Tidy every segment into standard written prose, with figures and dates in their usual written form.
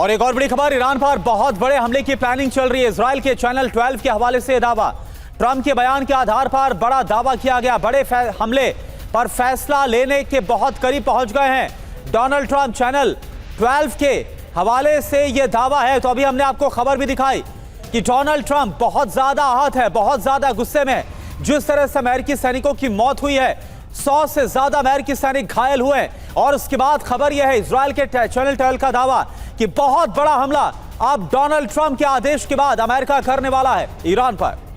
और एक और बड़ी खबर, ईरान पर बहुत बड़े हमले की प्लानिंग चल रही है। इजराइल के चैनल 12 के हवाले से दावा, ट्रंप के बयान के आधार पर बड़ा दावा किया गया। बड़े हमले पर फैसला लेने के बहुत करीब पहुंच गए हैं डोनाल्ड ट्रंप। चैनल 12 के हवाले से यह दावा है। तो अभी हमने आपको खबर भी दिखाई कि डोनाल्ड ट्रंप बहुत ज्यादा आहत है, बहुत ज्यादा गुस्से में। जिस तरह से अमेरिकी सैनिकों की मौत हुई है, 100 से ज्यादा अमेरिकी सैनिक घायल हुए। और उसके बाद खबर यह है, इजराइल के चैनल 12 का दावा कि बहुत बड़ा हमला अब डोनाल्ड ट्रंप के आदेश के बाद अमेरिका करने वाला है ईरान पर।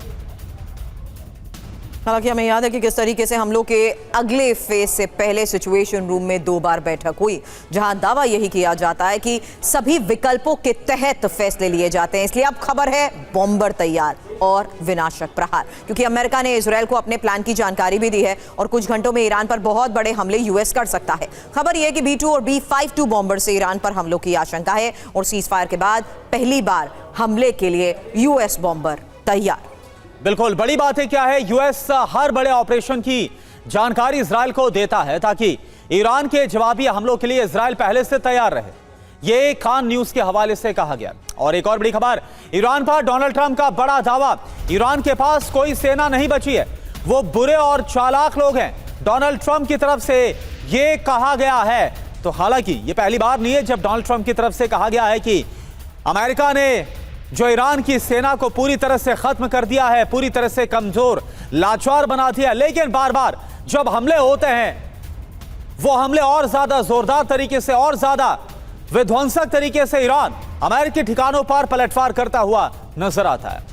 हालांकि हमें याद है कि किस तरीके से हमलों के अगले फेज से पहले सिचुएशन रूम में 2 बार बैठक हुई, जहां दावा यही किया जाता है कि सभी विकल्पों के तहत फैसले लिए जाते हैं। इसलिए अब खबर है बॉम्बर तैयार और विनाशक प्रहार, क्योंकि अमेरिका ने इजरायल को अपने प्लान की जानकारी भी दी है और कुछ घंटों में ईरान पर बहुत बड़े हमले यूएस कर सकता है। खबर यह है कि B-2 और B-52 बॉम्बर से ईरान पर हमलों की आशंका है और सीज फायर के बाद पहली बार हमले के लिए यूएस बॉम्बर तैयार। बिल्कुल बड़ी बात है क्या है, यूएस हर बड़े ऑपरेशन की जानकारी इजरायल को देता है ताकि ईरान के जवाबी हमलों के लिए इजरायल पहले से तैयार रहे। यह कान न्यूज के हवाले से कहा गया। और एक और बड़ी खबर, ईरान पर डोनाल्ड ट्रंप का बड़ा दावा, ईरान के पास कोई सेना नहीं बची है, वो बुरे और चालाक लोग हैं। डोनाल्ड ट्रंप की तरफ से यह कहा गया है। तो हालांकि यह पहली बार नहीं है जब डोनाल्ड ट्रंप की तरफ से कहा गया है कि अमेरिका ने जो ईरान की सेना को पूरी तरह से खत्म कर दिया है, पूरी तरह से कमजोर लाचार बना दिया। लेकिन बार बार जब हमले होते हैं, वो हमले और ज्यादा जोरदार तरीके से और ज्यादा विध्वंसक तरीके से ईरान अमेरिकी ठिकानों पर पलटवार करता हुआ नजर आता है।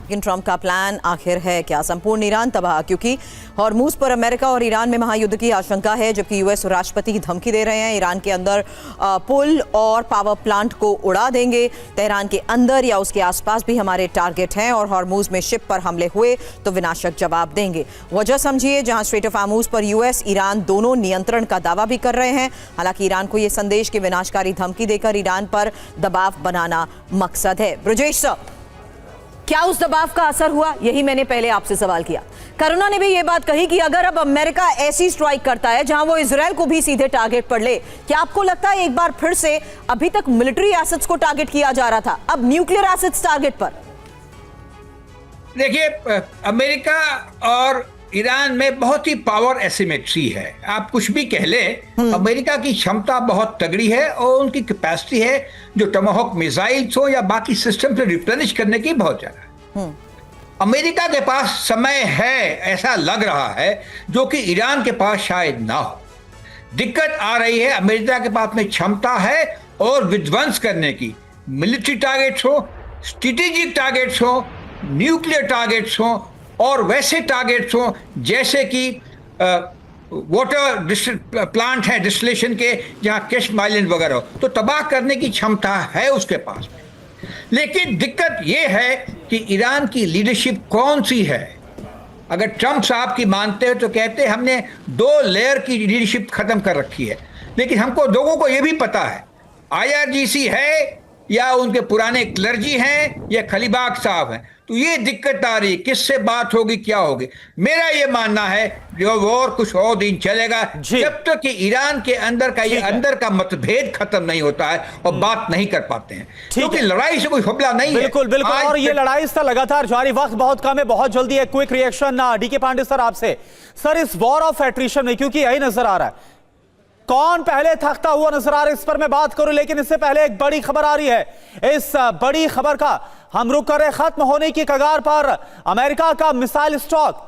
लेकिन ट्रंप का प्लान आखिर है क्या? संपूर्ण ईरान तबाह, क्योंकि हॉर्मूज पर अमेरिका और ईरान में महायुद्ध की आशंका है, जबकि यूएस राष्ट्रपति की धमकी दे रहे हैं ईरान के अंदर पुल और पावर प्लांट को उड़ा देंगे। तेहरान के अंदर या उसके आसपास भी हमारे टारगेट हैं और हॉर्मूज में शिप पर हमले हुए तो विनाशक जवाब देंगे। वजह समझिए, जहां स्ट्रेट ऑफ हॉर्मूज पर यूएस ईरान दोनों नियंत्रण का दावा भी कर रहे हैं। हालांकि ईरान को यह संदेश कि विनाशकारी धमकी देकर ईरान पर दबाव बनाना मकसद है। ब्रजेश सर, क्या उस दबाव का असर हुआ? यही मैंने पहले आपसे सवाल किया। करुणा ने भी ये बात कही कि अगर अब अमेरिका ऐसी स्ट्राइक करता है जहां वो इजरायल को भी सीधे टारगेट पर ले, क्या आपको लगता है एक बार फिर से, अभी तक मिलिट्री एसेट्स को टारगेट किया जा रहा था, अब न्यूक्लियर एसेट्स टारगेट पर? देखिए, अमेरिका और ईरान में बहुत ही पावर एसिमेट्री है। आप कुछ भी कह ले, अमेरिका की क्षमता बहुत तगड़ी है और उनकी कैपेसिटी है जो टमाहोक मिसाइल्स हो या बाकी सिस्टम से रिप्लेनिश करने की बहुत ज्यादा। अमेरिका के पास समय है, ऐसा लग रहा है, जो कि ईरान के पास शायद ना हो। दिक्कत आ रही है, अमेरिका के पास में क्षमता है और विध्वंस करने की, मिलिट्री टारगेट्स हो, स्ट्रेटेजिक टारगेट्स हो, न्यूक्लियर टारगेट्स हो और वैसे टारगेट्स हो जैसे कि वाटर प्लांट है डिस्टिलेशन के, जहां केश आइलैंड वगैरह हो, तो तबाह करने की क्षमता है उसके पास में। लेकिन दिक्कत यह है कि ईरान की लीडरशिप कौन सी है। अगर ट्रंप साहब की मानते हो तो कहते हैं हमने 2 लेयर की लीडरशिप खत्म कर रखी है, लेकिन हमको लोगों को यह भी पता है IRGC है या उनके पुराने क्लर्जी हैं या खलीबाग साहब हैं। तो ये दिक्कत आ रही है, किससे बात होगी, क्या होगी। मेरा ये मानना है जो और कुछ और दिन चलेगा जब तक कि ईरान के अंदर का ये अंदर का मतभेद खत्म नहीं होता है और बात नहीं कर पाते हैं, क्योंकि लड़ाई से कोई हमला नहीं है। बिल्कुल बिल्कुल, और ये लड़ाई इसका लगातार जारी, वक्त बहुत कम है, बहुत जल्दी एक quick reaction DK Pandey sir आपसे। सर, इस वॉर ऑफ एट्रिशन में, क्योंकि यही नजर आ रहा है कौन पहले थकता हुआ नजर आ रहा है, इस पर मैं बात करूं, लेकिन इससे पहले एक बड़ी खबर आ रही है। इस बड़ी खबर का हम रुक कर खत्म होने की कगार पर अमेरिका का missile stock,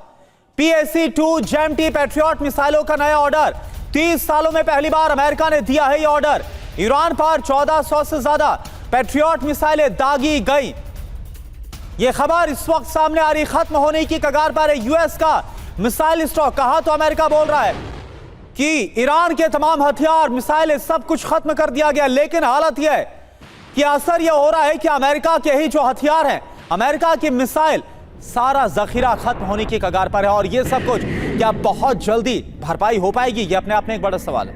PAC-2 JAMT patriot मिसाइलों का नया ऑर्डर। 30 सालों में पहली बार अमेरिका ने दिया है यह ऑर्डर। ईरान पर 1400 से ज्यादा पैट्रियट मिसाइलें दागी गई। यह खबर इस वक्त सामने आ रही, खत्म होने की कगार पर है यूएस का मिसाइल स्टॉक। कहा तो अमेरिका बोल रहा है कि ईरान के तमाम हथियार, मिसाइलें, सब कुछ खत्म कर दिया गया, लेकिन हालत यह है कि असर यह हो रहा है कि अमेरिका के ही जो हथियार हैं, अमेरिका की मिसाइल, सारा जखीरा खत्म होने की कगार पर है। और यह सब कुछ क्या बहुत जल्दी भरपाई हो पाएगी, यह अपने आप में एक बड़ा सवाल है।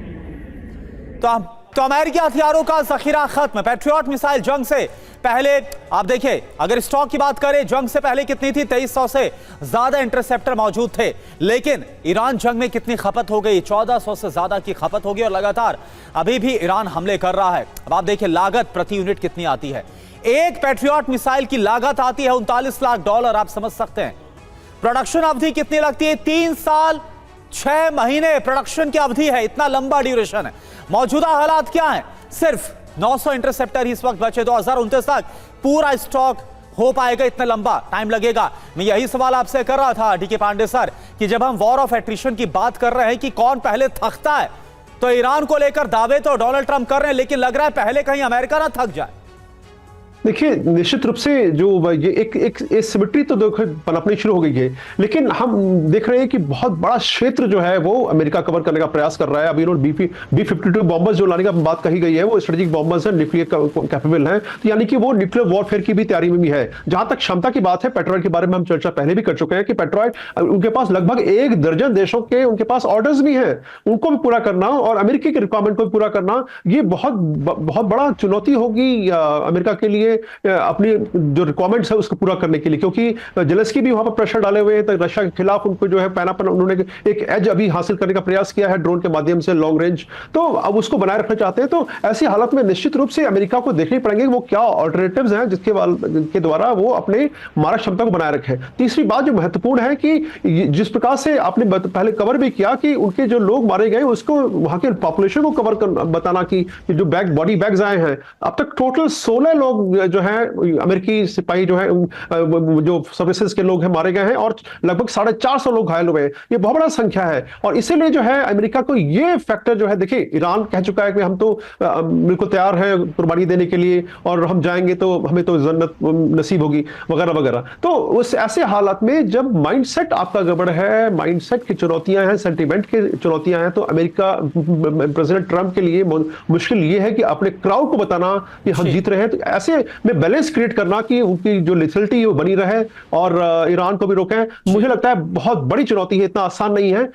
तो तो अमेरिकी हथियारों का जखीरा खत्म। पैट्रियट मिसाइल जंग से पहले आप देखिए, अगर स्टॉक की बात करें, जंग से पहले कितनी थी? 2300 से ज्यादा इंटरसेप्टर मौजूद थे। लेकिन ईरान जंग में कितनी खपत हो गई? 1400 से ज्यादा की खपत होगी और लगातार अभी भी ईरान हमले कर रहा है। अब आप देखिए लागत प्रति यूनिट कितनी आती है। एक पैट्रियट मिसाइल की लागत आती है $39 लाख। आप समझ सकते हैं प्रोडक्शन अवधि कितनी लगती है? 3 साल 6 महीने प्रोडक्शन की अवधि है। इतना लंबा ड्यूरेशन है। मौजूदा हालात क्या है? सिर्फ 900 इंटरसेप्टर ही इस वक्त बचे। 2029 तक पूरा स्टॉक हो पाएगा? इतना लंबा टाइम लगेगा? मैं यही सवाल आपसे कर रहा था डीके पांडे सर कि जब हम वॉर ऑफ एट्रिशन की बात कर रहे हैं कि कौन पहले थकता है, तो ईरान को लेकर दावे तो डोनाल्ड ट्रंप कर रहे हैं, लेकिन लग रहा है पहले कहीं अमेरिका ना थक जाए। देखिए, निश्चित रूप से जो ये एक सिमेट्री तो देखो पनपनी शुरू हो गई है, लेकिन हम देख रहे हैं कि बहुत बड़ा क्षेत्र जो है वो अमेरिका कवर करने का प्रयास कर रहा है। अभी उन्होंने B-52 बॉम्बर्स जो लाने का बात कही गई है, वो स्ट्रेटेजिक बॉम्बर्स हैं, न्यूक्लियर कैपेबल हैं, तो यानी कि वो न्यूक्लियर वॉरफेयर की भी तैयारी में भी है। जहां तक क्षमता की बात है, पेट्रोइड के बारे में हम चर्चा पहले भी कर चुके हैं कि पेट्रोइड उनके पास लगभग 1 दर्जन देशों के उनके पास ऑर्डर्स भी हैं, उनको भी पूरा करना और अमेरिकी के रिक्वायरमेंट को भी पूरा करना, ये बहुत बड़ा चुनौती होगी अमेरिका के लिए अपनी जो रिक्वायरमेंट्स है उसको पूरा करने के लिए, क्योंकि जेलेंस्की भी वहां पर प्रेशर डाले हुए हैं। तो रशिया के खिलाफ उनको जो है पैनापन, उन्होंने एक एज अभी हासिल करने का प्रयास किया है ड्रोन के माध्यम से, लॉन्ग रेंज, तो अब उसको बनाए रखना चाहते हैं। तो ऐसी हालत में निश्चित रूप से अमेरिका को देखने पड़ेंगे वो क्या ऑल्टरनेटिव्स हैं जिसके द्वारा वो अपने मारक क्षमता को बनाए रखे। तीसरी बात जो महत्वपूर्ण है कि जिस प्रकार से आपने पहले कवर भी किया कि उनके जो लोग मारे गए उसको वहां के पॉपुलेशन को कवर कर बताना कि जो बॉडी बैग्स आए हैं, अब तक टोटल 16 लोग जो है अमेरिकी सिपाही जो है जो सर्विसेज के लोग हैं मारे गए हैं और लगभग 450 लोग घायल हुए हैं। ये बहुत बड़ा संख्या है और इसीलिए जो है अमेरिका को ये फैक्टर जो है, देखिए ईरान कह चुका है कि हम तो बिल्कुल तैयार हैं कुर्बानी देने के लिए और हम जाएंगे तो हमें तो जन्नत नसीब होगी वगैरह वगैरह। तो उस ऐसे हालात में जब माइंडसेट आपका गड़बड़ है, माइंडसेट की चुनौतियां हैं, सेंटिमेंट की चुनौतियां हैं, तो अमेरिका प्रेसिडेंट ट्रंप के लिए मुश्किल ये है कि अपने क्राउड को बताना कि हम जीत रहे हैं। तो ऐसे में बैलेंस क्रिएट करना कि उनकी जो लिथलिटी वो बनी रहे और ईरान को भी रोकें, मुझे लगता है बहुत बड़ी चुनौती है, इतना आसान नहीं है।